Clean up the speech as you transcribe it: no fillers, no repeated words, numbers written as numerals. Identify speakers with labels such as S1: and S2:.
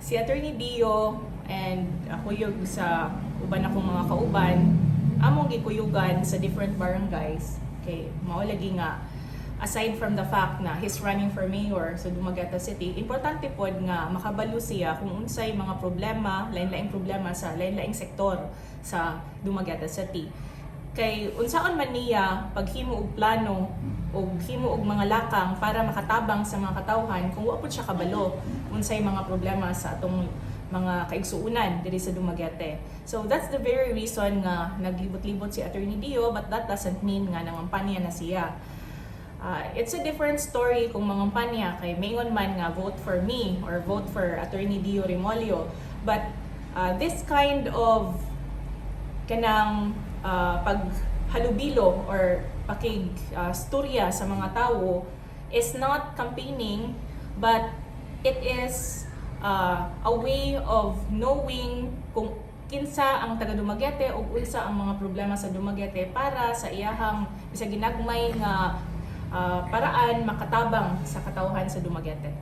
S1: Si Attorney Dio and ako yung sa uban akong mga kauban, among gikuyugan sa different barangays. Okay, mao lagi nga aside from the fact na he's running for mayor sa Dumaguete City, importante pod nga makabalo siya kung unsay mga problema, lain-laing problema sa lain-laing sektor sa Dumaguete City. Kay unsaon man niya paghimo og plano o himo og mga lakang para makatabang sa mga katawhan kung wa pud siya kabalo unsay mga problema sa atong mga kaigsuunan diri sa Dumaguete. So that's the very reason nga naglibot-libot si Attorney Dio, but that doesn't mean nga nangampanya na siya. It's a different story kung mangampanya kay maingon man nga vote for me or vote for Attorney Dio Remolio, but this kind of kanang paghalubilo or storya sa mga tao is not campaigning, but it is a way of knowing kung kinsa ang taga Dumaguete o unsa ang mga problema sa Dumaguete para sa iyahang bisag ginagmay nga paraan makatabang sa katawhan sa Dumaguete.